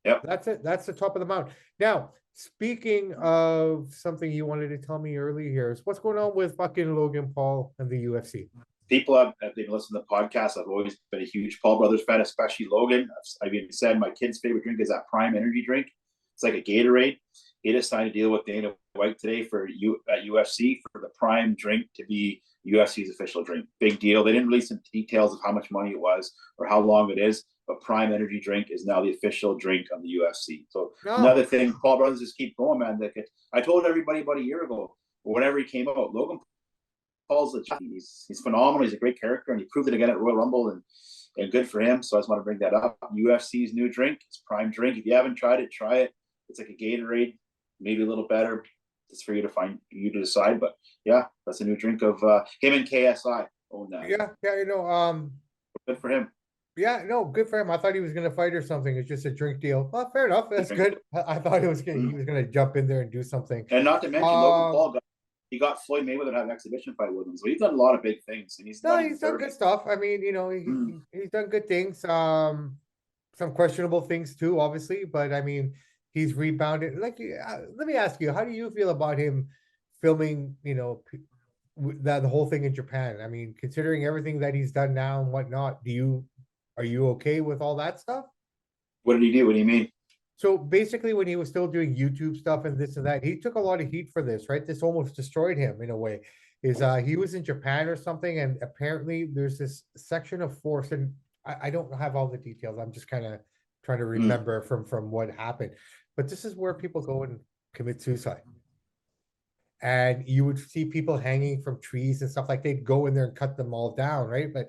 Yep. That's it. That's the top of the mountain. Now, speaking of something you wanted to tell me earlier here, is what's going on with fucking Logan Paul and the UFC? People have been listening to the podcast. I've always been a huge Paul Brothers fan, especially Logan. I've even said my kid's favorite drink is that Prime energy drink. It's like a Gatorade. He just signed a deal with Dana White today for at UFC for the Prime drink to be UFC's official drink. Big deal. They didn't release some details of how much money it was or how long it is, but Prime energy drink is now the official drink of the UFC. So No. another thing, Paul Brothers just keep going, man. I told everybody about a year ago, whenever he came out, Logan Paul's he's phenomenal. He's a great character, and he proved it again at Royal Rumble, and good for him. So I just want to bring that up. UFC's new drink, it's Prime drink. If you haven't tried it, try it. It's like a Gatorade, maybe a little better. It's for you to decide. But yeah, that's a new drink of him and KSI own that. Yeah, yeah, good for him. Yeah, no, good for him. I thought he was gonna fight or something. It's just a drink deal. Well, fair enough. That's good. I thought he was gonna jump in there and do something. And not to mention, Logan Paul got Floyd Mayweather to have an exhibition fight with him. So he's done a lot of big things, and he's done good stuff. I mean, he's done good things. Some questionable things too, obviously, but I mean, he's rebounded. Like, let me ask you, how do you feel about him filming? That the whole thing in Japan. I mean, considering everything that he's done now and whatnot, are you okay with all that stuff? What did he do? What do you mean? So basically, when he was still doing YouTube stuff and this and that, he took a lot of heat for this, right? This almost destroyed him in a way. He was in Japan or something, and apparently there's this section of force, and I don't have all the details. I'm just kind of trying to remember from what happened. But this is where people go and commit suicide. And you would see people hanging from trees and stuff, like they'd go in there and cut them all down, right? But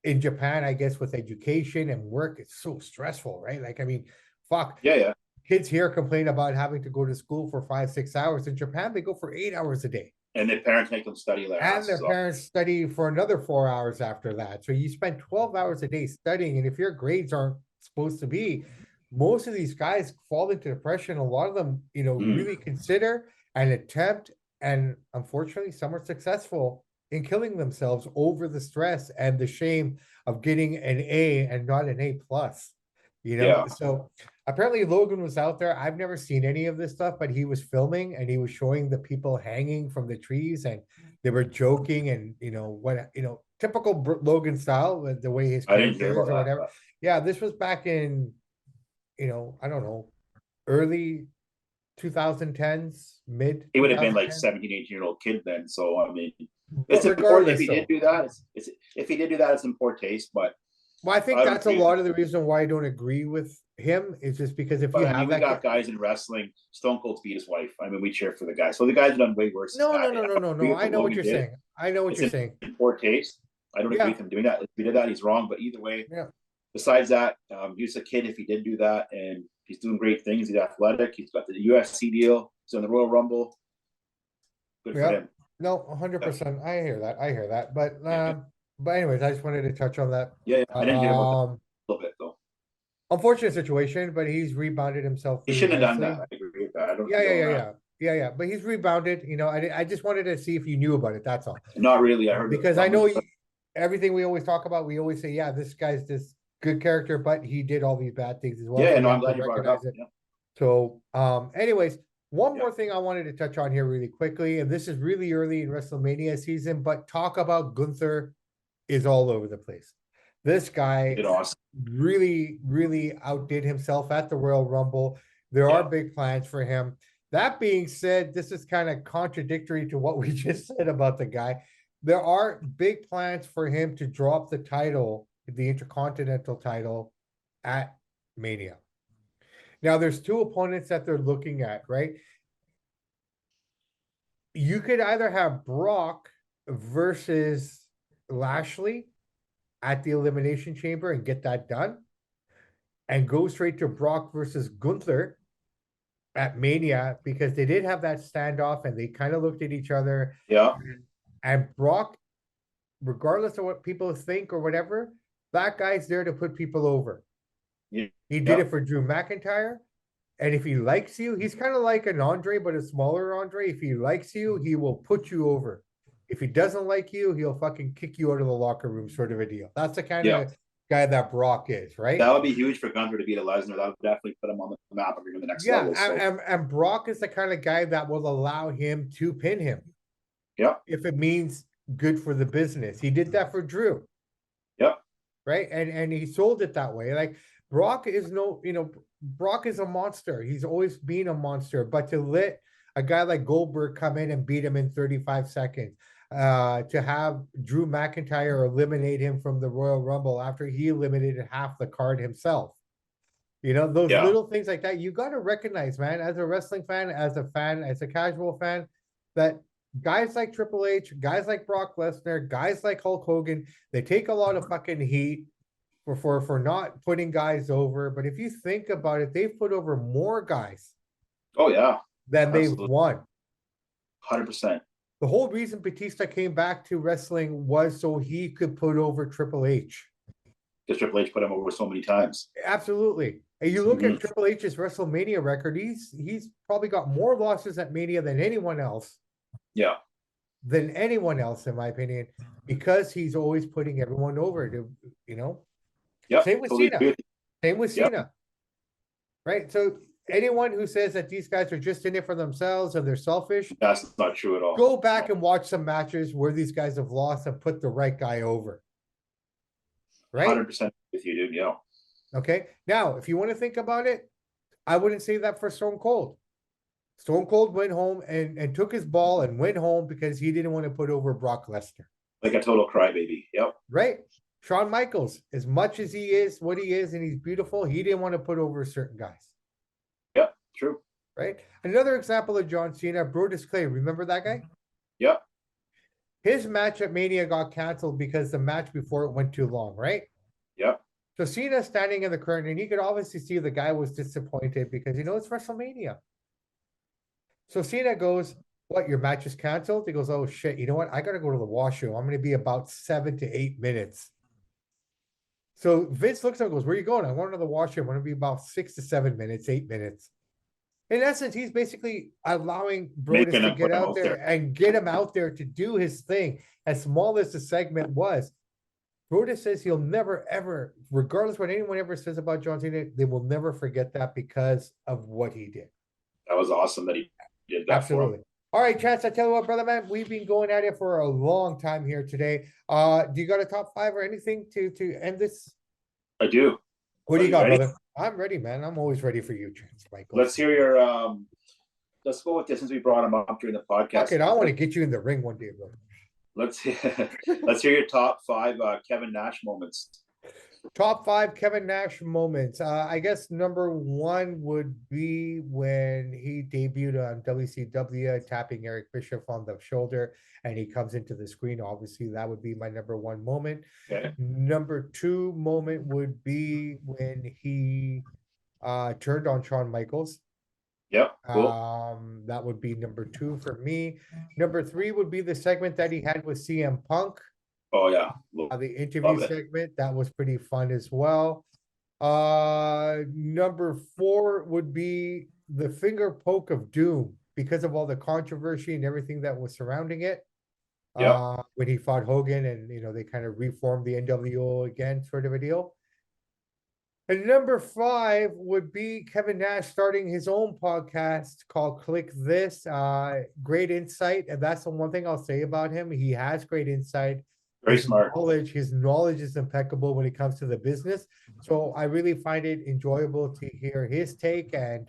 in Japan, I guess with education and work, it's so stressful, right? Like, I mean, fuck. Yeah. Kids here complain about having to go to school for 5-6 hours. In Japan, they go for 8 hours a day. And their parents make them study their And their asses off. parents study for another 4 hours after that. So you spend 12 hours a day studying. And if your grades aren't supposed to be, most of these guys fall into depression. A lot of them, really consider and attempt. And unfortunately, some are successful in killing themselves over the stress and the shame of getting an A and not an A plus. Yeah. So Apparently Logan was out there. I've never seen any of this stuff, but he was filming and he was showing the people hanging from the trees and they were joking and what typical Logan style, the way his I didn't hear character is about or that, whatever. but Yeah, this was back in I don't know, early 2010s, mid he would have been like 2010s. 17, 18-year-old kid then. So I mean, But it's important if regardless, he did though, do that. It's if he did do that, it's in poor taste. But well, I think I don't that's a agree with lot it. of the reason why I don't agree with him is just because if you But I mean, have we that, got guys in wrestling. Stone Cold beat his wife. I mean, we cheer for the guy. So the guys have done way worse than no, no, that. no, I no, don't no, agree no. with I what know what Logan you're did. saying. I know what It's you're in saying. poor taste. I don't agree Yeah, with him doing that. If he did that, he's wrong. But either way, yeah, besides that, he's a kid. If he did do that, and he's doing great things, he's athletic. He's got the UFC deal. He's on the Royal Rumble. Good for yeah. him. No, Yeah, 100%. I hear that. I hear that. But yeah, anyways, I just wanted to touch on that. yeah. I didn't hear about that Um, a little bit though. Unfortunate situation, but he's rebounded himself He really shouldn't have done that. nicely. I agree with that. I don't Yeah, yeah, condone yeah, that. yeah, yeah, yeah. But he's rebounded. I just wanted to see if you knew about it. That's all. Not really. I heard the Because I know rumors, but everything we always talk about, we always say, yeah, this guy's this good character, but he did all these bad things as well. yeah. So we No, I'm have to glad you brought it recognize up. it. Yeah, So, anyways, one yeah. more thing I wanted to touch on here really quickly, and this is really early in WrestleMania season, but talk about Gunther is all over the place. This He guy did awesome. really, really outdid himself at the Royal Rumble. There are Yeah, big plans for him. That being said, this is kind of contradictory to what we just said about the guy. There are big plans for him to drop the title, the Intercontinental title, at Mania. Now, there's two opponents that they're looking at, right? You could either have Brock versus Lashley at the Elimination Chamber and get that done, and go straight to Brock versus Gunther at Mania because they did have that standoff and they kind of looked at each other. yeah, And Brock, regardless of what people think or whatever, that guy's there to put people over. yeah. He did it for Drew McIntyre. And if he likes you, he's kind of like an Andre, but a smaller Andre. If he likes you, he will put you over. If he doesn't like you, he'll fucking kick you out of the locker room, sort of a deal. That's the kind Yeah. of guy that Brock is, right? That would be huge for Gunther to beat a Lesnar. That would definitely put him on the map and bring him to the next Yeah, level. So and Brock is the kind of guy that will allow him to pin him yeah, if it means good for the business. He did that for Drew, yeah, right? And he sold it that way. Like Brock is Brock is a monster. He's always been a monster. But to let a guy like Goldberg come in and beat him in 35 seconds, to have Drew McIntyre eliminate him from the Royal Rumble after he eliminated half the card himself. Those yeah, little things like that, you got to recognize, man, as a wrestling fan, as a casual fan, that guys like Triple H, guys like Brock Lesnar, guys like Hulk Hogan, they take a lot of fucking heat for not putting guys over. But if you think about it, they've put over more guys oh yeah, than they've absolutely, won. 100%. The whole reason Batista came back to wrestling was so he could put over Triple H. Because Triple H put him over so many times. Absolutely. And you look at Triple H's WrestleMania record, he's probably got more losses at Mania than anyone else. Yeah. Than anyone else, in my opinion, because he's always putting everyone over Yep. Same with Totally Cena. Same with Yep. Cena. Right? So anyone who says that these guys are just in it for themselves and they're selfish, That's not true at all. go back and watch some matches where these guys have lost and put the right guy over. Right? 100% with you, dude. Yeah. Okay. Now, if you want to think about it, I wouldn't say that for Stone Cold. Stone Cold went home and took his ball and went home because he didn't want to put over Brock Lesnar. Like a total crybaby. Yep. Right? Shawn Michaels, as much as he is what he is and he's beautiful, he didn't want to put over certain guys. Yep. True. Right? Another example of John Cena, Brodus Clay. Remember that guy? Yep. His match at Mania got canceled because the match before it went too long, right? Yep. So Cena's standing in the curtain and you could obviously see the guy was disappointed because, it's WrestleMania. So Cena goes, what, your match is canceled? He goes, oh shit, you know what? I got to go to the washroom. I'm going to be about 7 to 8 minutes. So Vince looks at him and goes, where are you going? I want to the washroom. I'm going to be about 6 to 7 minutes, 8 minutes. In essence, he's basically allowing Brodus to get out there and get him out there to do his thing, as small as the segment was. Brodus says he'll never ever, regardless what anyone ever says about John Cena, they will never forget that because of what he did. That was awesome that he did that for him. Absolutely. All right, Chance, I tell you what, brother man, we've been going at it for a long time here today. Do you got a top five or anything to end this? I do. What do you you got, ready? brother? I'm ready, man. I'm always ready for you, Chance Michael. Let's hear your let's go with this since we brought him up during the podcast. Okay, I want to get you in the ring one day, bro. Let's hear your top five Kevin Nash moments. Top five Kevin Nash moments. I guess number one would be when he debuted on WCW, tapping Eric Bischoff on the shoulder, and he comes into the screen. Obviously, that would be my number one moment. Okay. Number two moment would be when he turned on Shawn Michaels. Yep. Cool. That would be number two for me. Number three would be the segment that he had with CM Punk. Oh yeah. The interview segment, that was pretty fun as well. Number four would be the finger poke of doom because of all the controversy and everything that was surrounding it. Yeah. When he fought Hogan and they kind of reformed the NWO again, sort of a deal. And number five would be Kevin Nash starting his own podcast called Click This. Great insight. And that's the one thing I'll say about him. He has great insight. Very smart. His knowledge is impeccable when it comes to the business. So I really find it enjoyable to hear his take and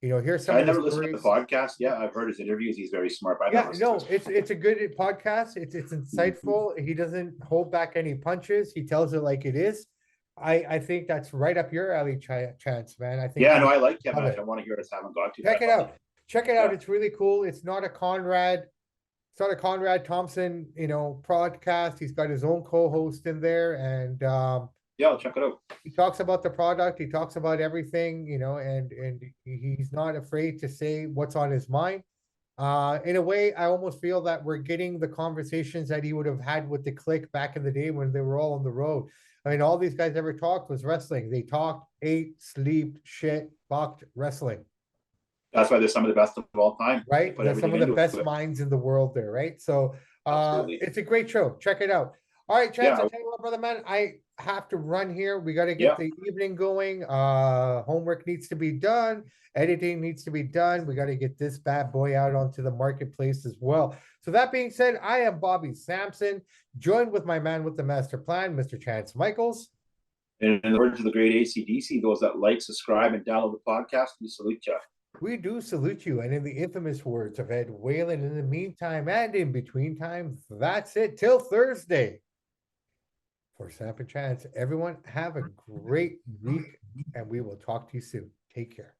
hear some. I never listened to the podcast. Yeah, I've heard his interviews. He's very smart. But it's a good podcast. It's insightful. He doesn't hold back any punches. He tells it like it is. I think that's right up your alley, Chance, man. I think. Yeah, no, I like Kevin Nash. I want to hear it. I haven't got to. Check it out. Check it out. It's really cool. It's not a Conrad Thompson, podcast. He's got his own co-host in there, and yeah, I'll check it out. He talks about the product. He talks about everything, and he's not afraid to say what's on his mind. In a way, I almost feel that we're getting the conversations that he would have had with the Click back in the day when they were all on the road. I mean, all these guys ever talked was wrestling. They talked, ate, slept, shit, fucked wrestling. That's why they're some of the best of all time. Right? There's some of the best minds in the world there, right? So it's a great show. Check it out. All right, Chance, I'll tell you what, brother man, I have to run here. We got to get the evening going. Homework needs to be done. Editing needs to be done. We got to get this bad boy out onto the marketplace as well. So that being said, I am Bobby Sampson, joined with my man with the master plan, Mr. Chance Michaels. And in the words of the great AC/DC, those that like, subscribe, and download the podcast, we salute you. We do salute you. And in the infamous words of Ed Whalen, in the meantime and in between time, that's it till Thursday. For Samp and Chance, everyone have a great week, and we will talk to you soon. Take care.